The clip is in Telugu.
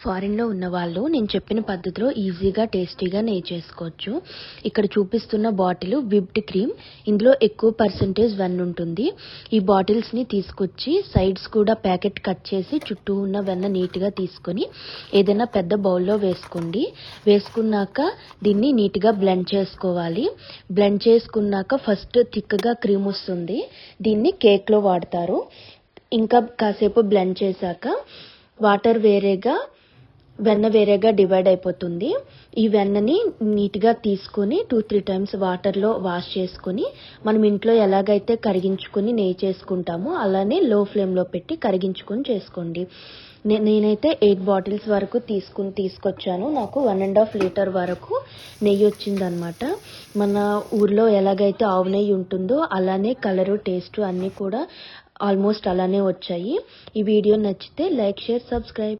ఫారిన్‌లో ఉన్నవాళ్ళు నేను చెప్పిన పద్ధతిలో ఈజీగా, టేస్టీగా నెయ్యి చేసుకోవచ్చు. ఇక్కడ చూపిస్తున్న బాటిల్ విప్డ్ క్రీమ్. ఇందులో ఎక్కువ పర్సెంటేజ్ వెన్న ఉంటుంది. ఈ బాటిల్స్‌ని తీసుకొచ్చి సైడ్స్ కూడా ప్యాకెట్ కట్ చేసి చుట్టూ ఉన్న వెన్న నీట్‌గా తీసుకొని ఏదైనా పెద్ద బౌల్‌లో వేసుకోండి. వేసుకున్నాక దీన్ని నీట్‌గా బ్లెండ్ చేసుకోవాలి. బ్లెండ్ చేసుకున్నాక ఫస్ట్ థిక్‌గా క్రీమ్ వస్తుంది. దీన్ని కేక్‌లో వాడతారు. ఇంకా కాసేపు బ్లెండ్ చేశాక వాటర్ వేరేగా, వెన్న వేరేగా డివైడ్ అయిపోతుంది. ఈ వెన్నని నీట్గా తీసుకొని 2-3 టైమ్స్ వాటర్లో వాష్ చేసుకొని మనం ఇంట్లో ఎలాగైతే కరిగించుకొని నెయ్యి చేసుకుంటామో అలానే లో ఫ్లేమ్లో పెట్టి కరిగించుకొని చేసుకోండి. నేనైతే 8 బాటిల్స్ వరకు తీసుకొచ్చాను. నాకు 1.5 లీటర్ వరకు నెయ్యి వచ్చిందనమాట. మన ఊర్లో ఎలాగైతే ఆవు నెయ్యి ఉంటుందో అలానే కలరు, టేస్ట్ అన్నీ కూడా ఆల్మోస్ట్ అలానే వచ్చాయి. ఈ వీడియో నచ్చితే లైక్, షేర్, సబ్స్క్రైబ్.